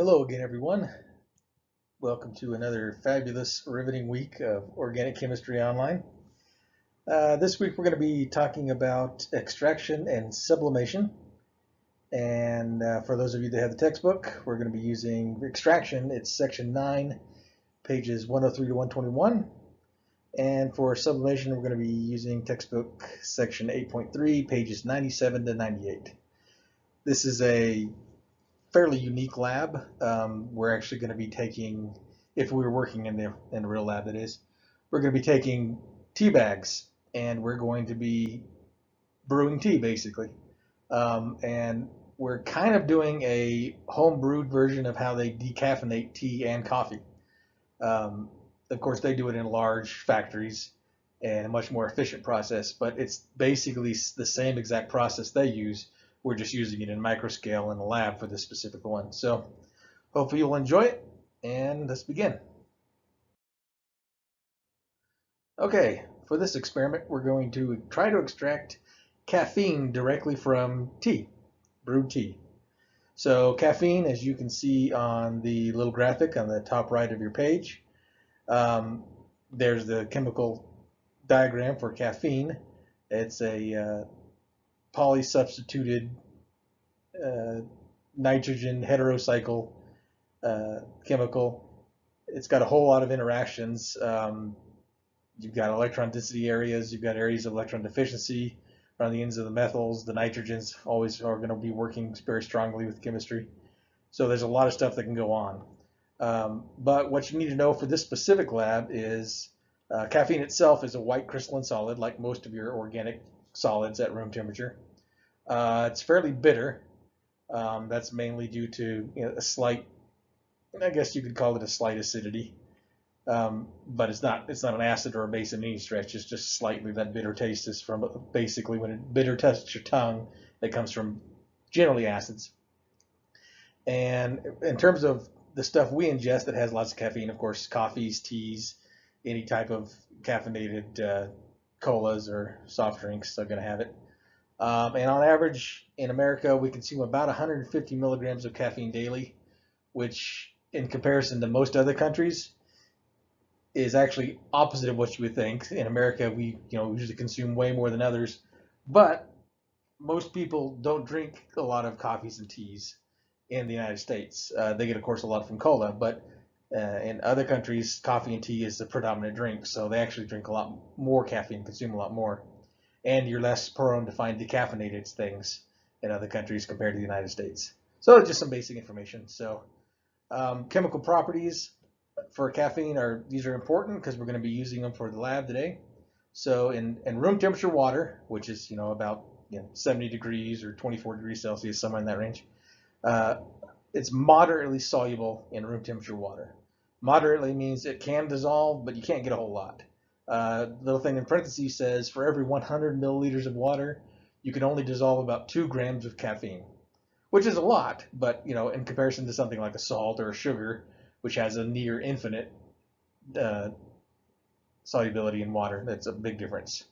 Hello again, everyone. Welcome to another fabulous, riveting week of Organic Chemistry Online. This week we're going to be talking about extraction and sublimation. And for those of you that have the textbook, we're going to be using extraction. It's section 9, pages 103 to 121. And for sublimation, we're going to be using textbook section 8.3, pages 97 to 98. This is a fairly unique lab. We're actually going to be taking, if we were working in the real lab, that is, we're going to be taking tea bags and we're going to be brewing tea basically. And we're kind of doing a home brewed version of how they decaffeinate tea and coffee. Um, of course, they do it in large factories and a much more efficient process, but it's basically the same exact process they use. We're just using it in micro scale in the lab for this specific one. So hopefully you'll enjoy it, and let's begin. Okay, for this experiment, we're going to try to extract caffeine directly from tea, brewed tea. So caffeine, as you can see on the little graphic on the top right of your page, um, there's the chemical diagram for caffeine. It's a polysubstituted uh, nitrogen heterocycle chemical. It's got a whole lot of interactions. You've got electron density areas, you've got areas of electron deficiency around the ends of the methyls. The nitrogens always are going to be working very strongly with chemistry. So there's a lot of stuff that can go on. But what you need to know for this specific lab is caffeine itself is a white crystalline solid, like most of your organic solids at room temperature. It's fairly bitter. That's mainly due to a slight, I guess you could call it a slight acidity. But it's not an acid or a base in any stretch. It's just slightly that bitter taste is from basically when it bitter touches your tongue, that comes from generally acids. And in terms of the stuff we ingest that has lots of caffeine, of course, coffees, teas, any type of caffeinated colas or soft drinks are going to have it. And on average in America, we consume about 150 milligrams of caffeine daily, which in comparison to most other countries is actually opposite of what you would think. In America, we usually consume way more than others, but most people don't drink a lot of coffees and teas in the United States. They get, of course, a lot from cola, but in other countries, coffee and tea is the predominant drink, so they actually drink a lot more caffeine, consume a lot more, and you're less prone to find decaffeinated things in other countries compared to the United States. So just some basic information. So chemical properties for caffeine these are important because we're going to be using them for the lab today. So in room temperature water, which is about 70 degrees or 24 degrees Celsius, somewhere in that range, it's moderately soluble in room temperature water. Moderately means it can dissolve, but you can't get a whole lot. Little thing in parentheses says for every 100 milliliters of water, you can only dissolve about 2 grams of caffeine, which is a lot, but in comparison to something like a salt or a sugar, which has a near infinite uh, solubility in water, that's a big difference.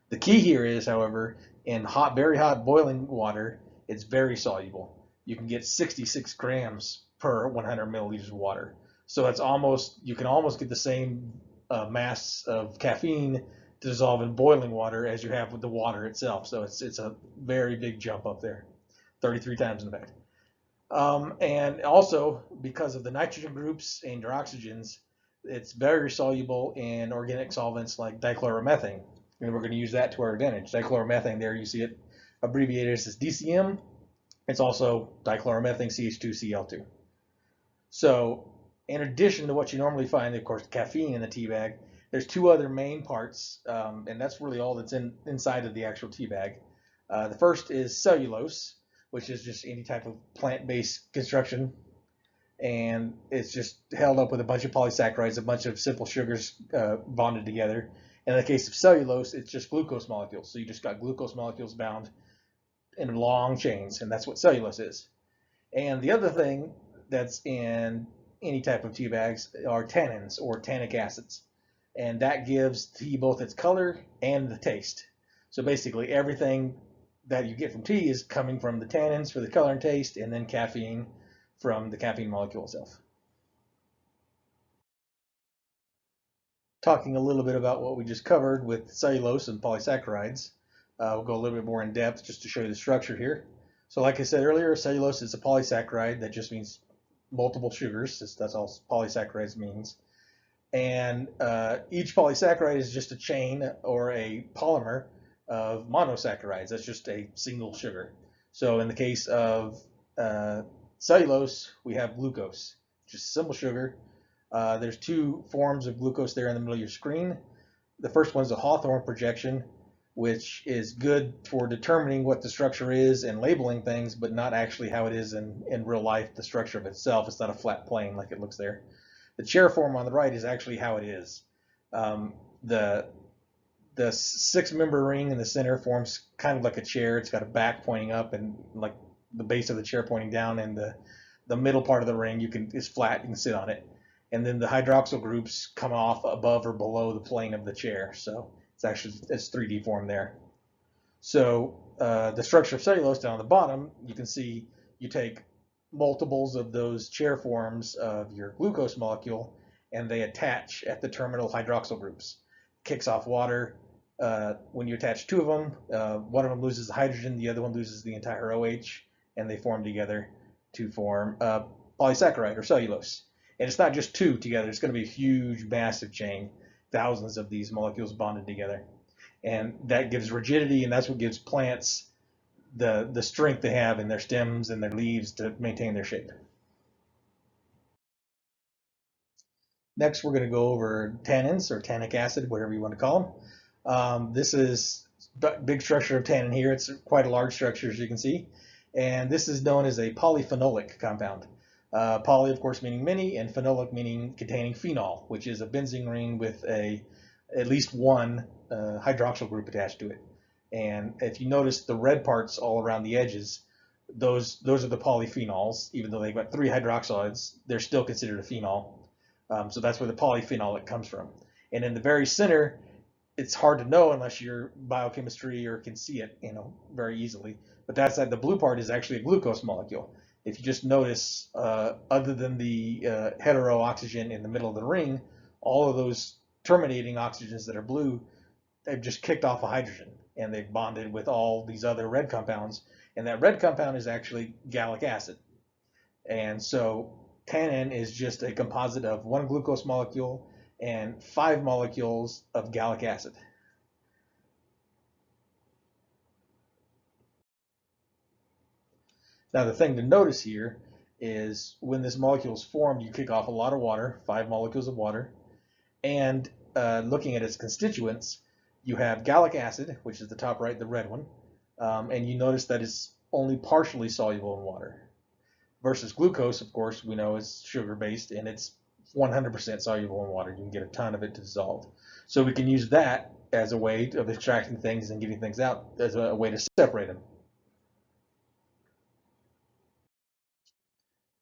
The key here is, however, in hot, very hot boiling water, it's very soluble. You can get 66 grams per 100 milliliters of water. So you can almost get the same mass of caffeine to dissolve in boiling water as you have with the water itself. So it's a very big jump up there, 33 times in fact. And also, because of the nitrogen groups and your oxygens, it's very soluble in organic solvents like dichloromethane. And we're going to use that to our advantage. Dichloromethane, there you see it abbreviated as DCM. It's also dichloromethane CH2Cl2. So in addition to what you normally find, of course, caffeine in the tea bag, there's 2 other main parts, and that's really all that's inside of the actual tea bag. The first is cellulose, which is just any type of plant-based construction, and it's just held up with a bunch of polysaccharides, a bunch of simple sugars bonded together. In the case of cellulose, it's just glucose molecules, so you just got glucose molecules bound in long chains, and that's what cellulose is. And the other thing that's in any type of tea bags are tannins or tannic acids, and that gives tea both its color and the taste. So basically everything that you get from tea is coming from the tannins for the color and taste, and then caffeine from the caffeine molecule itself. Talking a little bit about what we just covered with cellulose and polysaccharides, we'll go a little bit more in depth just to show you the structure here. So like I said earlier, cellulose is a polysaccharide. That just means multiple sugars. That's all polysaccharides means. And each polysaccharide is just a chain or a polymer of monosaccharides. That's just a single sugar. So in the case of cellulose, we have glucose, just a simple sugar. There's two forms of glucose there in the middle of your screen. The first one's a Hawthorne projection, which is good for determining what the structure is and labeling things, but not actually how it is in real life, the structure of itself. It's not a flat plane like it looks there. The chair form on the right is actually how it is. The six-member ring in the center forms kind of like a chair. It's got a back pointing up and like the base of the chair pointing down, and the middle part of the ring is flat. You can sit on it. And then the hydroxyl groups come off above or below the plane of the chair. So it's 3D form there. So the structure of cellulose down on the bottom, you can see you take multiples of those chair forms of your glucose molecule, and they attach at the terminal hydroxyl groups. Kicks off water. When you attach two of them, one of them loses the hydrogen, the other one loses the entire OH, and they form together to form polysaccharide or cellulose. And it's not just two together. It's going to be a huge, massive chain, thousands of these molecules bonded together. And that gives rigidity, and that's what gives plants the strength they have in their stems and their leaves to maintain their shape. Next, we're going to go over tannins or tannic acid, whatever you want to call them. This is the big structure of tannin here. It's quite a large structure, as you can see. And this is known as a polyphenolic compound. Poly, of course, meaning many, and phenolic meaning containing phenol, which is a benzene ring with at least one hydroxyl group attached to it. And if you notice the red parts all around the edges, those are the polyphenols. Even though they've got three hydroxylides, they're still considered a phenol. So that's where the polyphenolic comes from. And in the very center, it's hard to know unless you're biochemistry or can see it, very easily. But the blue part is actually a glucose molecule. If you just notice, other than the hetero oxygen in the middle of the ring, all of those terminating oxygens that are blue, they've just kicked off a hydrogen, and they've bonded with all these other red compounds. And that red compound is actually gallic acid. And so tannin is just a composite of one glucose molecule and 5 molecules of gallic acid. Now the thing to notice here is when this molecule is formed, you kick off a lot of water, 5 molecules of water, and looking at its constituents, you have gallic acid, which is the top right, the red one, and you notice that it's only partially soluble in water. Versus glucose, of course, we know is sugar-based, and it's 100% soluble in water. You can get a ton of it to dissolve. So we can use that as a way of extracting things and getting things out as a way to separate them.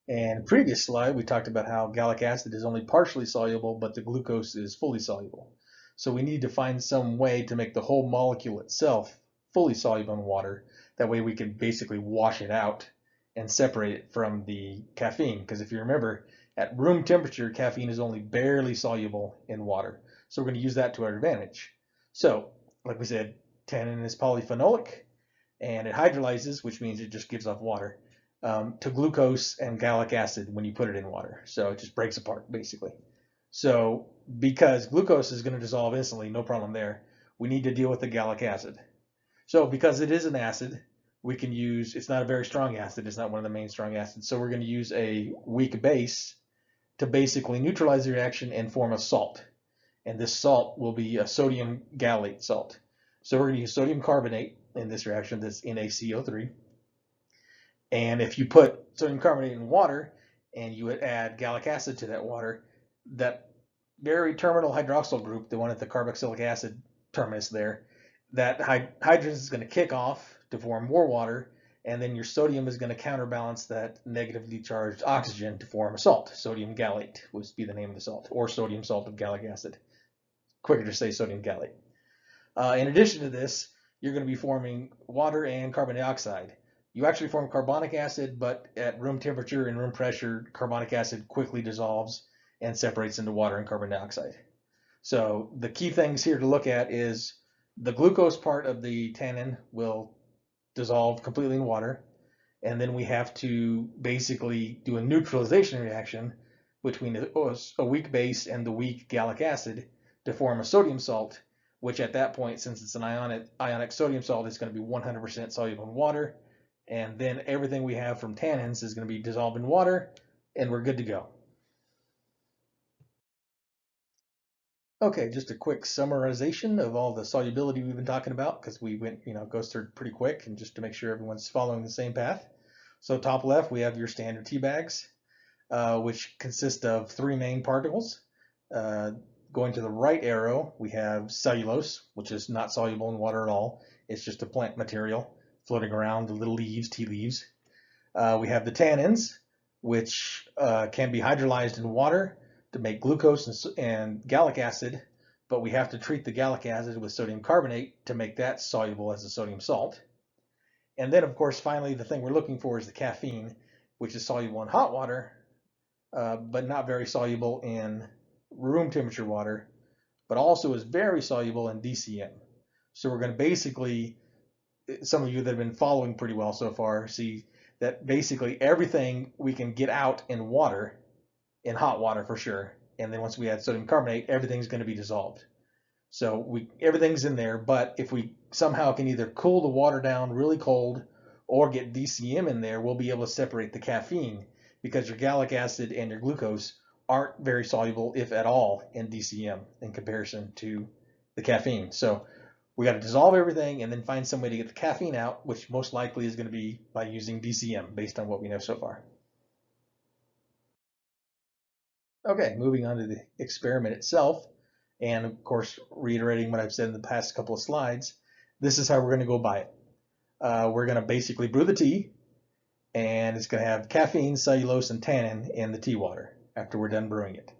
And previous slide, we talked about how gallic acid is only partially soluble, but the glucose is fully soluble. So we need to find some way to make the whole molecule itself fully soluble in water. That way we can basically wash it out and separate it from the caffeine. Because if you remember, at room temperature, caffeine is only barely soluble in water. So we're going to use that to our advantage. So, like we said, tannin is polyphenolic, and it hydrolyzes, which means it just gives off water, to glucose and gallic acid when you put it in water. So it just breaks apart, basically. So because glucose is going to dissolve instantly, no problem there, we need to deal with the gallic acid. So because it is an acid, we can use, it's not a very strong acid, it's not one of the main strong acids, so we're going to use a weak base to basically neutralize the reaction and form a salt. And this salt will be a sodium gallate salt. So we're going to use sodium carbonate in this reaction, that's NaCO3. And if you put sodium carbonate in water and you would add gallic acid to that water, that very terminal hydroxyl group, the one at the carboxylic acid terminus there, that hydrogen is going to kick off to form more water, and then your sodium is going to counterbalance that negatively charged oxygen to form a salt. Sodium gallate would be the name of the salt, or sodium salt of gallic acid. Quicker to say sodium gallate. In addition to this, you're going to be forming water and carbon dioxide. you actually form carbonic acid, but at room temperature and room pressure, carbonic acid quickly dissolves and separates into water and carbon dioxide. So the key things here to look at is the glucose part of the tannin will dissolve completely in water, and then we have to basically do a neutralization reaction between a weak base and the weak gallic acid to form a sodium salt, which at that point, since it's an ionic sodium salt, is going to be 100% soluble in water. And then everything we have from tannins is going to be dissolved in water, and we're good to go. Okay, just a quick summarization of all the solubility we've been talking about, because we went, goes through pretty quick, and just to make sure everyone's following the same path. So top left, we have your standard tea bags, which consist of three main particles. Going to the right arrow, we have cellulose, which is not soluble in water at all. It's just a plant material floating around, the little leaves, tea leaves. We have the tannins, which can be hydrolyzed in water to make glucose and gallic acid, but we have to treat the gallic acid with sodium carbonate to make that soluble as a sodium salt. And then, of course, finally, the thing we're looking for is the caffeine, which is soluble in hot water, but not very soluble in room temperature water, but also is very soluble in DCM. So we're going to basically, some of you that have been following pretty well so far, see that basically everything we can get out in water, in hot water for sure, and then once we add sodium carbonate, everything's going to be dissolved. So everything's in there, but if we somehow can either cool the water down really cold or get DCM in there, we'll be able to separate the caffeine, because your gallic acid and your glucose aren't very soluble, if at all, in DCM in comparison to the caffeine. So we got to dissolve everything and then find some way to get the caffeine out, which most likely is going to be by using DCM based on what we know so far. Okay, moving on to the experiment itself, and of course reiterating what I've said in the past couple of slides, this is how we're going to go by it. We're going to basically brew the tea, and it's going to have caffeine, cellulose, and tannin in the tea water after we're done brewing it.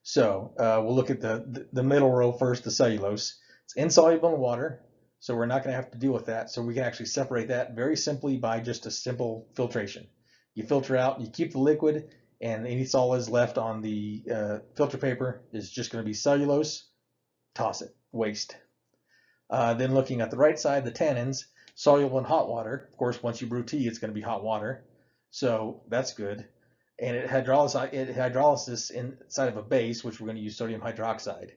So we'll look at the middle row first, the cellulose. It's insoluble in water, so we're not going to have to deal with that. So we can actually separate that very simply by just a simple filtration. You filter out, you keep the liquid, and any solids left on the filter paper is just going to be cellulose. Toss it, waste. Then looking at the right side, the tannins, soluble in hot water. Of course, once you brew tea, it's going to be hot water, so that's good. And it hydrolysis inside of a base, which we're going to use sodium hydroxide.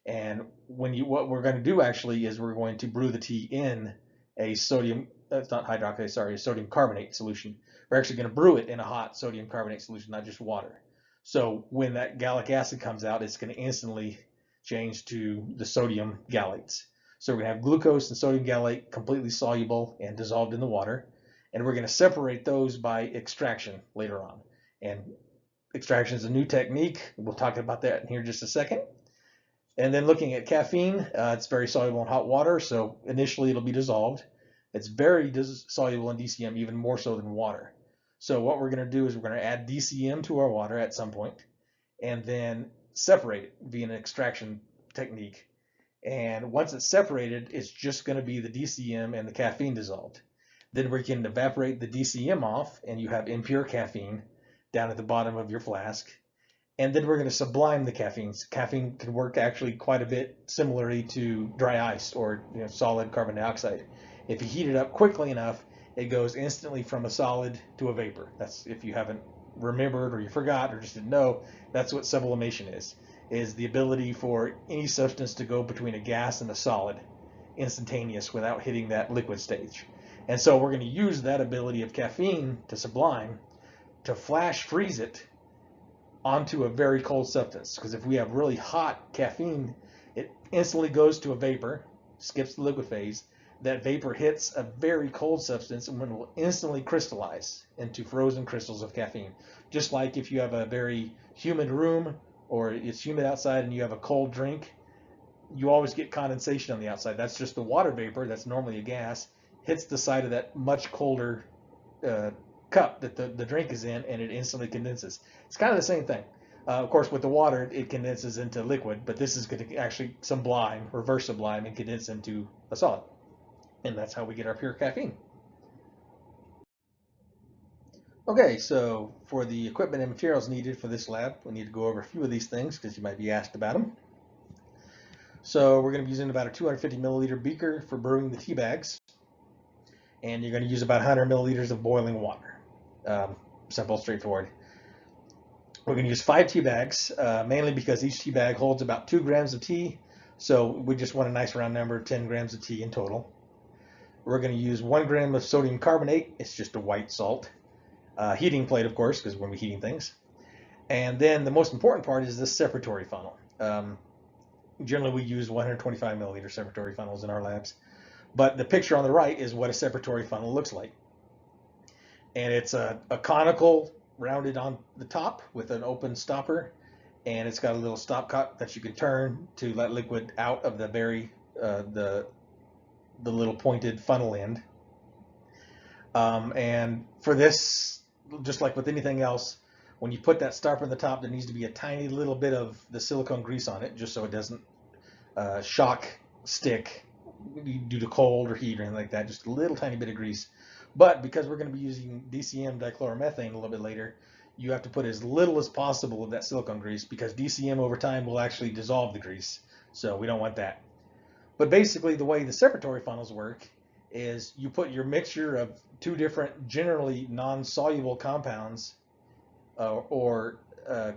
And what we're going to do actually is we're going to brew the tea in a sodium, that's not hydroxide, sorry, a sodium carbonate solution. We're actually going to brew it in a hot sodium carbonate solution, not just water. So when that gallic acid comes out, it's going to instantly change to the sodium galates. So we're going to have glucose and sodium gallate completely soluble and dissolved in the water. And we're going to separate those by extraction later on. And extraction is a new technique. We'll talk about that in here in just a second. And then looking at caffeine, it's very soluble in hot water, so initially it'll be dissolved. It's very soluble in DCM, even more so than water. So what we're going to do is we're going to add DCM to our water at some point, and then separate it via an extraction technique. And once it's separated, it's just going to be the DCM and the caffeine dissolved. Then we can evaporate the DCM off, and you have impure caffeine down at the bottom of your flask. And then we're going to sublime the caffeine. Caffeine can work actually quite a bit similarly to dry ice or solid carbon dioxide. If you heat it up quickly enough, it goes instantly from a solid to a vapor. That's, if you haven't remembered or you forgot or just didn't know, that's what sublimation is the ability for any substance to go between a gas and a solid instantaneous without hitting that liquid stage. And so we're going to use that ability of caffeine to sublime to flash freeze it onto a very cold substance, because if we have really hot caffeine, it instantly goes to a vapor, skips the liquid phase. That vapor hits a very cold substance and will instantly crystallize into frozen crystals of caffeine. Just like if you have a very humid room or it's humid outside and you have a cold drink, you always get condensation on the outside. That's just the water vapor, that's normally a gas, hits the side of that much colder cup that the drink is in, and it instantly condenses. It's kind of the same thing. Of course, with the water, it condenses into liquid, but this is going to actually sublime, reverse sublime, and condense into a solid. And that's how we get our pure caffeine. Okay, so for the equipment and materials needed for this lab, we need to go over a few of these things because you might be asked about them. So we're going to be using about a 250 milliliter beaker for brewing the tea bags, and you're going to use about 100 milliliters of boiling water. Simple, straightforward. We're going to use 5 tea bags, mainly because each tea bag holds about 2 grams of tea, so we just want a nice round number, 10 grams of tea in total. We're going to use 1 gram of sodium carbonate. It's just a white salt. Heating plate, of course, because we're going to be heating things. And then the most important part is this separatory funnel. Generally, we use 125 milliliter separatory funnels in our labs. But the picture on the right is what a separatory funnel looks like. And it's a conical rounded on the top with an open stopper. And it's got a little stopcock that you can turn to let liquid out of the the little pointed funnel end. And for this, just like with anything else, when you put that stopper in the top, there needs to be a tiny little bit of the silicone grease on it, just so it doesn't shock stick due to cold or heat or anything like that. Just a little tiny bit of grease. But because we're going to be using DCM dichloromethane a little bit later, you have to put as little as possible of that silicone grease because DCM over time will actually dissolve the grease. So we don't want that. But basically, the way the separatory funnels work is you put your mixture of 2 different, generally non-soluble compounds or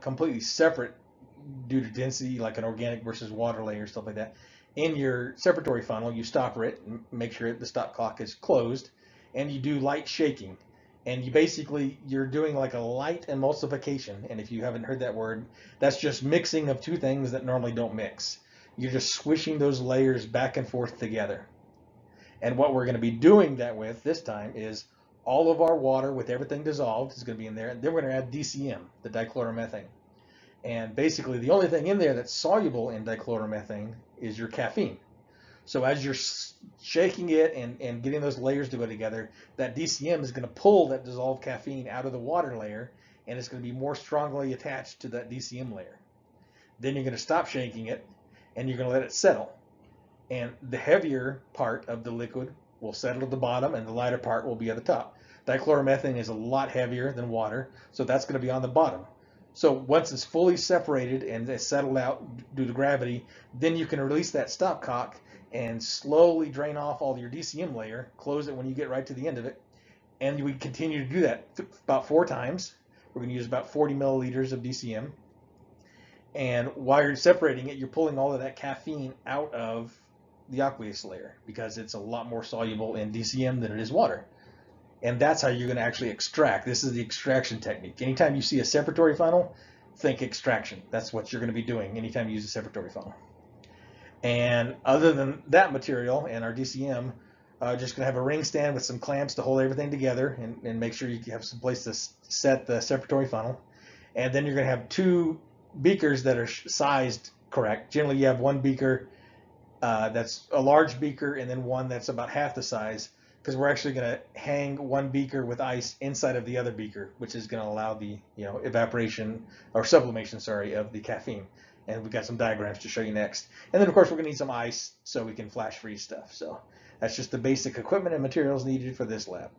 completely separate due to density, like an organic versus water layer, stuff like that, in your separatory funnel. You stopper it and make sure the stopcock is closed, and you do light shaking. And you're doing like a light emulsification. And if you haven't heard that word, that's just mixing of 2 things that normally don't mix. You're just swishing those layers back and forth together. And what we're going to be doing that with this time is all of our water with everything dissolved is going to be in there. And then we're going to add DCM, the dichloromethane. And basically the only thing in there that's soluble in dichloromethane is your caffeine. So as you're shaking it and getting those layers to go together, that DCM is going to pull that dissolved caffeine out of the water layer, and it's going to be more strongly attached to that DCM layer. Then you're going to stop shaking it, and you're going to let it settle. And the heavier part of the liquid will settle at the bottom, and the lighter part will be at the top. Dichloromethane is a lot heavier than water, so that's going to be on the bottom. So once it's fully separated and it's settled out due to gravity, then you can release that stopcock and slowly drain off all your DCM layer, close it when you get right to the end of it, and we continue to do that about 4 times. We're going to use about 40 milliliters of DCM. And while you're separating it, you're pulling all of that caffeine out of the aqueous layer because it's a lot more soluble in DCM than it is water. And that's how you're going to actually extract. This is the extraction technique. Anytime you see a separatory funnel, think extraction. That's what you're going to be doing anytime you use a separatory funnel. And other than that material and our DCM, just going to have a ring stand with some clamps to hold everything together and make sure you have some place to set the separatory funnel. And then you're going to have 2 beakers that are sized correct. Generally, you have 1 beaker that's a large beaker and then one that's about half the size, because we're actually going to hang 1 beaker with ice inside of the other beaker, which is going to allow the evaporation or sublimation, sorry, of the caffeine. And we've got some diagrams to show you next. And then, of course, we're going to need some ice so we can flash freeze stuff. So that's just the basic equipment and materials needed for this lab.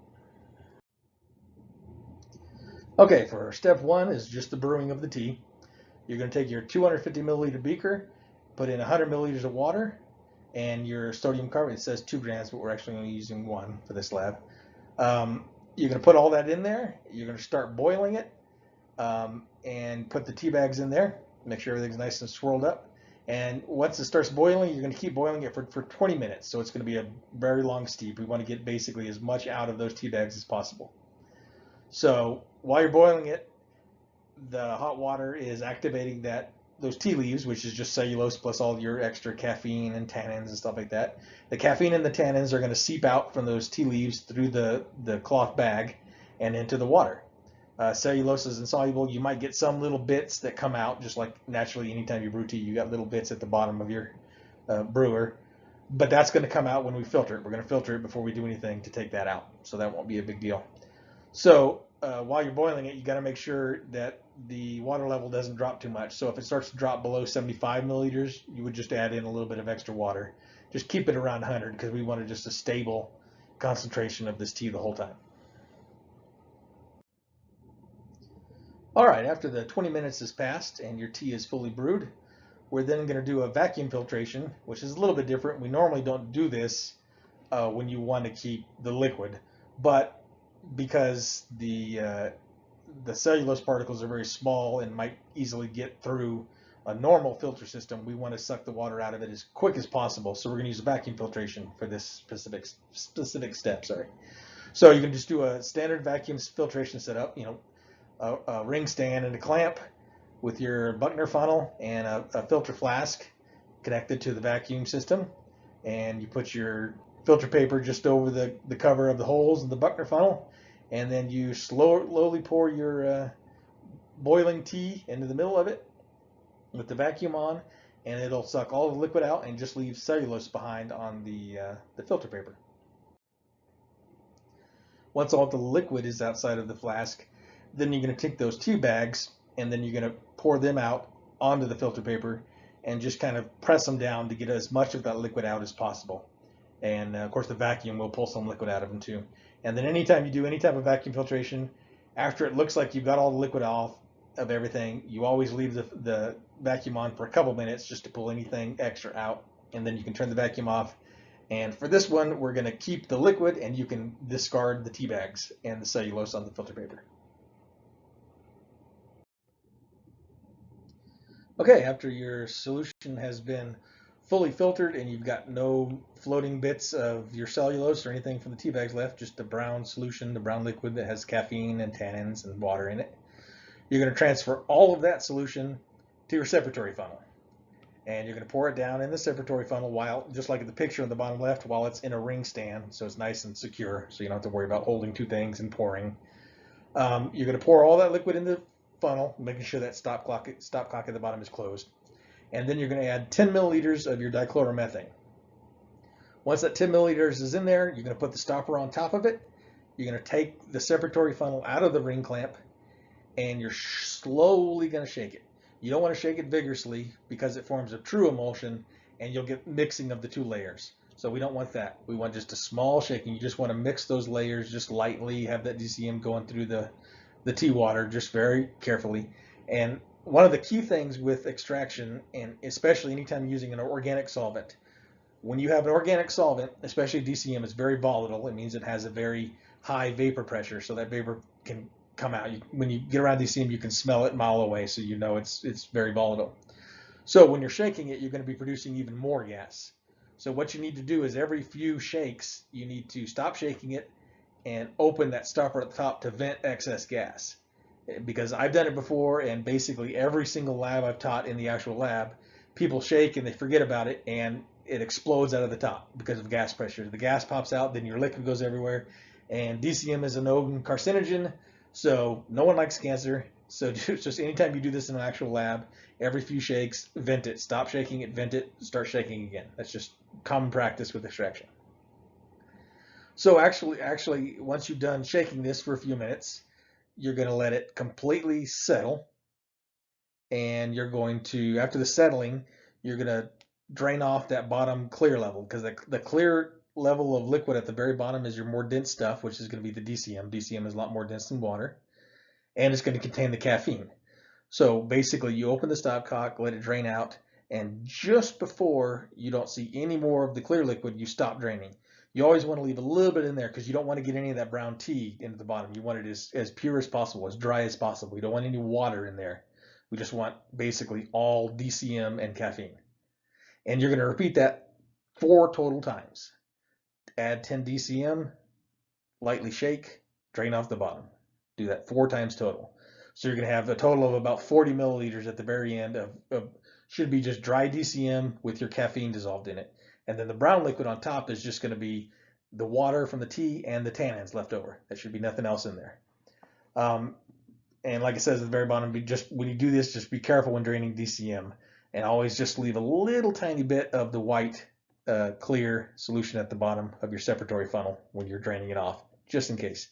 Okay, for step 1 is just the brewing of the tea. You're going to take your 250 milliliter beaker, put in 100 milliliters of water, and your sodium carbonate. It says 2 grams, but we're actually only using 1 for this lab. You're going to put all that in there. You're going to start boiling it and put the tea bags in there. Make sure everything's nice and swirled up. And once it starts boiling, you're going to keep boiling it for 20 minutes. So it's going to be a very long steep. We want to get basically as much out of those tea bags as possible. So while you're boiling it, the hot water is activating those tea leaves, which is just cellulose plus all your extra caffeine and tannins and stuff like that. The caffeine and the tannins are going to seep out from those tea leaves through the cloth bag and into the water. Cellulose is insoluble. You might get some little bits that come out, just like naturally anytime you brew tea, you got little bits at the bottom of your brewer. But that's going to come out when we filter it. We're going to filter it before we do anything to take that out, so that won't be a big deal. So while you're boiling it, you got to make sure that the water level doesn't drop too much. So if it starts to drop below 75 milliliters, you would just add in a little bit of extra water. Just keep it around 100 because we wanted just a stable concentration of this tea the whole time. All right, after the 20 minutes has passed and your tea is fully brewed, we're then going to do a vacuum filtration, which is a little bit different. We normally don't do this when you want to keep the liquid, but because the cellulose particles are very small and might easily get through a normal filter system, we want to suck the water out of it as quick as possible. So we're going to use a vacuum filtration for this specific step. Sorry. So you can just do a standard vacuum filtration setup. A ring stand and a clamp with your Buckner funnel and a filter flask connected to the vacuum system, and you put your filter paper just over the cover of the holes in the Buckner funnel, and then you slowly pour your boiling tea into the middle of it with the vacuum on, and it'll suck all the liquid out and just leave cellulose behind on the filter paper. Once all the liquid is outside of the flask, then you're going to take those tea bags and then you're going to pour them out onto the filter paper and just kind of press them down to get as much of that liquid out as possible. And of course the vacuum will pull some liquid out of them too. And then anytime you do any type of vacuum filtration, after it looks like you've got all the liquid off of everything, you always leave the vacuum on for a couple minutes just to pull anything extra out, and then you can turn the vacuum off. And for this one, we're going to keep the liquid, and you can discard the tea bags and the cellulose on the filter paper. Okay, after your solution has been fully filtered and you've got no floating bits of your cellulose or anything from the tea bags left, just the brown solution, the brown liquid that has caffeine and tannins and water in it, you're going to transfer all of that solution to your separatory funnel. And you're going to pour it down in the separatory funnel while, just like in the picture on the bottom left, while it's in a ring stand, so it's nice and secure, so you don't have to worry about holding two things and pouring. You're going to pour all that liquid in the funnel, making sure that stop clock at the bottom is closed. And then you're going to add 10 milliliters of your dichloromethane. Once that 10 milliliters is in there, you're going to put the stopper on top of it. You're going to take the separatory funnel out of the ring clamp, and you're slowly going to shake it. You don't want to shake it vigorously because it forms a true emulsion and you'll get mixing of the two layers. So we don't want that. We want just a small shaking. You just want to mix those layers just lightly, have that DCM going through the tea water just very carefully. And one of the key things with extraction, and especially anytime using an organic solvent, when you have an organic solvent, especially DCM, it's very volatile. It means it has a very high vapor pressure, so that vapor can come out. When you get around DCM, you can smell it a mile away, so you know it's very volatile. So when you're shaking it, you're going to be producing even more gas. So what you need to do is every few shakes, you need to stop shaking it and open that stopper at the top to vent excess gas. Because I've done it before, and basically every single lab I've taught in the actual lab, people shake and they forget about it, and it explodes out of the top because of gas pressure. The gas pops out, then your liquid goes everywhere, and DCM is a known carcinogen, so no one likes cancer. So just anytime you do this in an actual lab, every few shakes, vent it. Stop shaking it, vent it, start shaking again. That's just common practice with extraction. So actually, once you've done shaking this for a few minutes, you're going to let it completely settle, and you're going to, after the settling, you're going to drain off that bottom clear level, because the clear level of liquid at the very bottom is your more dense stuff, which is going to be the DCM. DCM is a lot more dense than water, and it's going to contain the caffeine. So basically, you open the stopcock, let it drain out, and just before you don't see any more of the clear liquid, you stop draining. You always want to leave a little bit in there because you don't want to get any of that brown tea into the bottom. You want it as pure as possible, as dry as possible. You don't want any water in there. We just want basically all DCM and caffeine. And you're going to repeat that 4 total times. Add 10 DCM, lightly shake, drain off the bottom. Do that 4 times total. So you're going to have a total of about 40 milliliters at the very end of should be just dry DCM with your caffeine dissolved in it. And then the brown liquid on top is just going to be the water from the tea and the tannins left over. There should be nothing else in there. And like it says at the very bottom, when you do this, just be careful when draining DCM, and always just leave a little tiny bit of the white clear solution at the bottom of your separatory funnel when you're draining it off, just in case.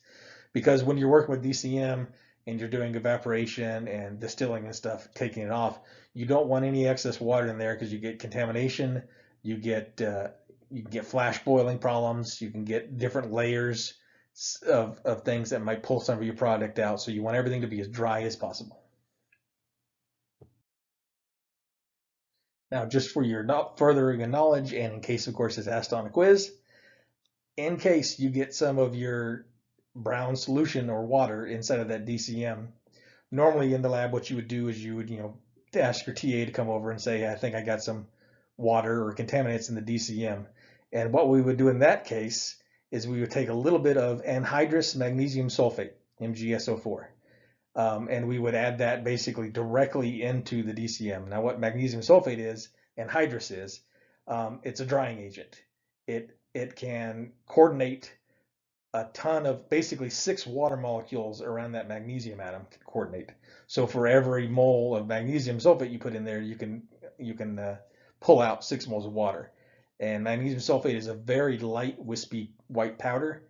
Because when you're working with DCM and you're doing evaporation and distilling and stuff, taking it off, you don't want any excess water in there because you get contamination. You can get flash boiling problems. You can get different layers. of things that might pull some of your product out. So you want everything to be as dry as possible. Now, just for your furthering knowledge, and in case, of course, it's asked on a quiz, in case you get some of your brown solution or water inside of that DCM, normally in the lab, what you would do is you would, ask your TA to come over and say, I think I got some water or contaminants in the DCM. And what we would do in that case is we would take a little bit of anhydrous magnesium sulfate, MgSO4, and we would add that basically directly into the DCM. Now, what magnesium sulfate is, anhydrous is, it's a drying agent. It can coordinate a ton of basically 6 water molecules around that magnesium atom can coordinate. So for every mole of magnesium sulfate you put in there, you can pull out 6 moles of water. And magnesium sulfate is a very light, wispy white powder,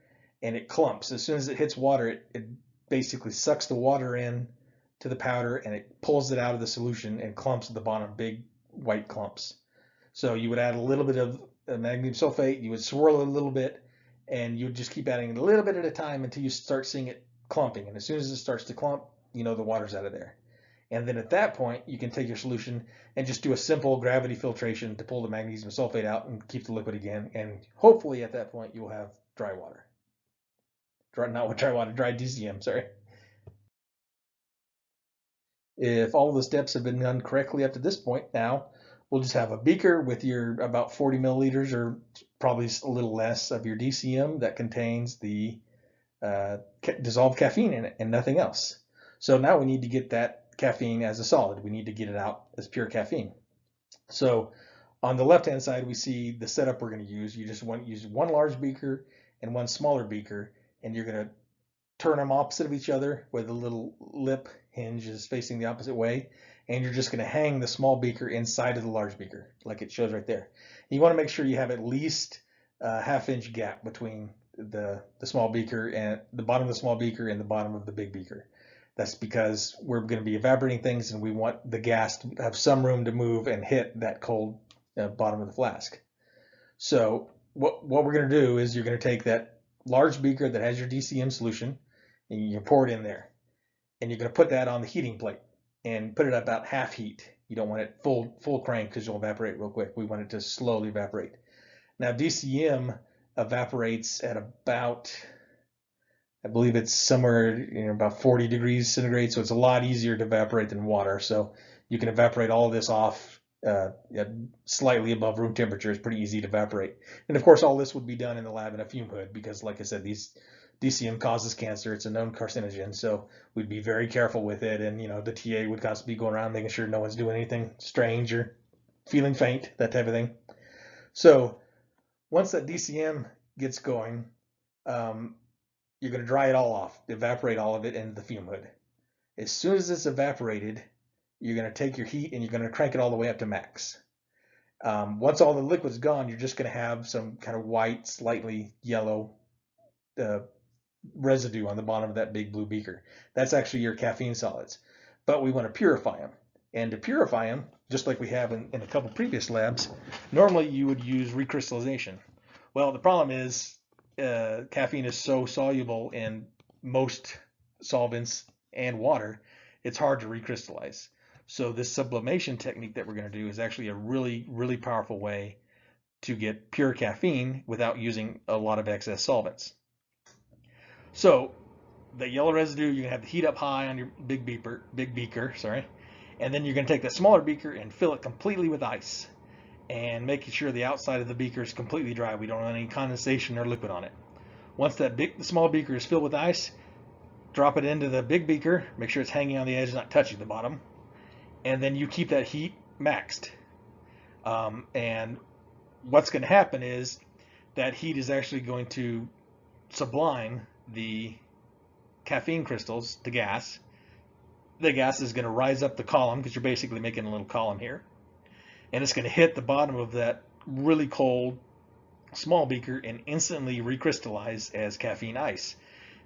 and it clumps. As soon as it hits water, it basically sucks the water in to the powder, and it pulls it out of the solution and clumps at the bottom, big white clumps. So you would add a little bit of magnesium sulfate, you would swirl it a little bit, and you would just keep adding it a little bit at a time until you start seeing it clumping. And as soon as it starts to clump, you know the water's out of there. And then at that point, you can take your solution and just do a simple gravity filtration to pull the magnesium sulfate out and keep the liquid again. And hopefully at that point, you will have dry water. Not dry water, dry DCM, sorry. If all of the steps have been done correctly up to this point, now we'll just have a beaker with your about 40 milliliters or probably a little less of your DCM that contains the dissolved caffeine in it and nothing else. So now we need to get that caffeine as a solid. We need to get it out as pure caffeine. So on the left-hand side, we see the setup we're going to use. You just want to use one large beaker and one smaller beaker, and you're going to turn them opposite of each other where the little lip hinge is facing the opposite way, and you're just going to hang the small beaker inside of the large beaker like it shows right there. You want to make sure you have at least a half-inch gap between the small beaker and the bottom of the small beaker and the bottom of the big beaker. That's because we're going to be evaporating things, and we want the gas to have some room to move and hit that cold bottom of the flask. So what we're going to do is you're going to take that large beaker that has your DCM solution, and you pour it in there. And you're going to put that on the heating plate and put it at about half heat. You don't want it full crank because you'll evaporate real quick. We want it to slowly evaporate. Now DCM evaporates at about, I believe it's somewhere about 40 degrees centigrade, so it's a lot easier to evaporate than water. So you can evaporate all of this off slightly above room temperature. It's pretty easy to evaporate. And of course, all this would be done in the lab in a fume hood because, like I said, these DCM causes cancer. It's a known carcinogen, so we'd be very careful with it. And the TA would constantly be going around making sure no one's doing anything strange or feeling faint, that type of thing. So once that DCM gets going, you're going to dry it all off, evaporate all of it into the fume hood. As soon as it's evaporated, you're going to take your heat and you're going to crank it all the way up to max. Once all the liquid's gone, you're just going to have some kind of white, slightly yellow residue on the bottom of that big blue beaker. That's actually your caffeine solids. But we want to purify them. And to purify them, just like we have in a couple previous labs, normally you would use recrystallization. Well, the problem is caffeine is so soluble in most solvents and water, it's hard to recrystallize. So this sublimation technique that we're going to do is actually a really, really powerful way to get pure caffeine without using a lot of excess solvents. So the yellow residue, you're going to have the heat up high on your big beaker, and then you're going to take that smaller beaker and fill it completely with ice and making sure the outside of the beaker is completely dry. We don't want any condensation or liquid on it. Once the small beaker is filled with ice, drop it into the big beaker, make sure it's hanging on the edge, not touching the bottom, and then you keep that heat maxed. And what's going to happen is that heat is actually going to sublime the caffeine crystals to gas. The gas is going to rise up the column because you're basically making a little column here. And it's going to hit the bottom of that really cold small beaker and instantly recrystallize as caffeine ice.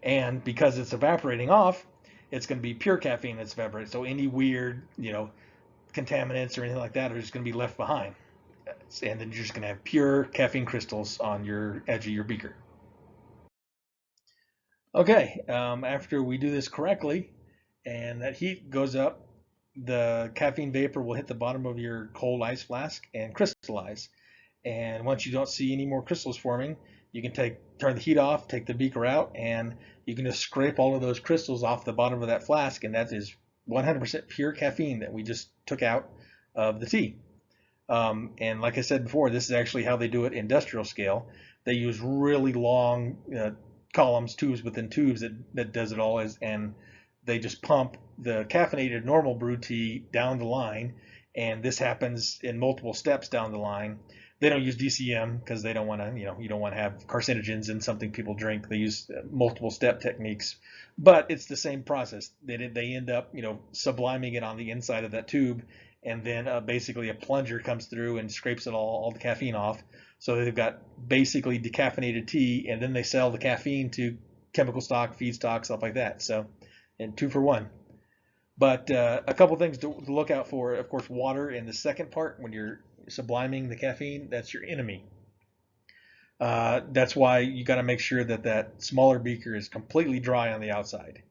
And because it's evaporating off, it's going to be pure caffeine that's evaporated. So any weird, contaminants or anything like that are just going to be left behind. And then you're just going to have pure caffeine crystals on your edge of your beaker. Okay, after we do this correctly and that heat goes up, the caffeine vapor will hit the bottom of your cold ice flask and crystallize. And once you don't see any more crystals forming, you can turn the heat off, take the beaker out, and you can just scrape all of those crystals off the bottom of that flask, and that is 100% pure caffeine that we just took out of the tea. And like I said before, this is actually how they do it industrial scale. They use really long columns, tubes within tubes that does it all, and they just pump the caffeinated normal brew tea down the line, and this happens in multiple steps down the line. They don't use DCM because they don't want to, you don't want to have carcinogens in something people drink. They use multiple step techniques, but it's the same process. They end up, subliming it on the inside of that tube, and then basically a plunger comes through and scrapes it all the caffeine off. So they've got basically decaffeinated tea, and then they sell the caffeine to chemical stock, feed stock, stuff like that. So, and 2 for 1. But a couple things to look out for. Of course, water in the second part when you're subliming the caffeine, that's your enemy. That's why you got to make sure that that smaller beaker is completely dry on the outside,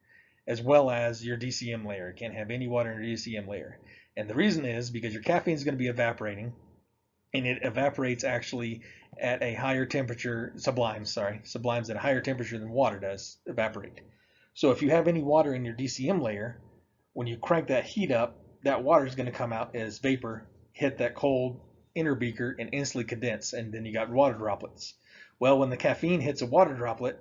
as well as your DCM layer. You can't have any water in your DCM layer. And the reason is because your caffeine is going to be evaporating, and it evaporates actually at a higher temperature, sublimes at a higher temperature than water does evaporate. So if you have any water in your DCM layer, when you crank that heat up, that water is going to come out as vapor, hit that cold inner beaker, and instantly condense, and then you got water droplets. Well, when the caffeine hits a water droplet,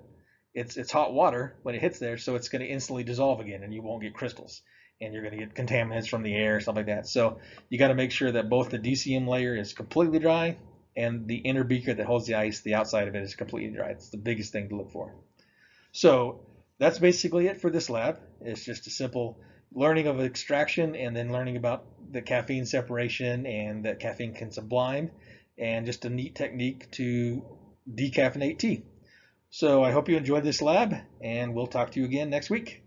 it's hot water when it hits there, so it's going to instantly dissolve again, and you won't get crystals, and you're going to get contaminants from the air, stuff like that. So you got to make sure that both the DCM layer is completely dry and the inner beaker that holds the ice, the outside of it, is completely dry. It's the biggest thing to look for. So that's basically it for this lab. It's just a simple learning of extraction and then learning about the caffeine separation and that caffeine can sublime, and just a neat technique to decaffeinate tea. So I hope you enjoyed this lab, and we'll talk to you again next week.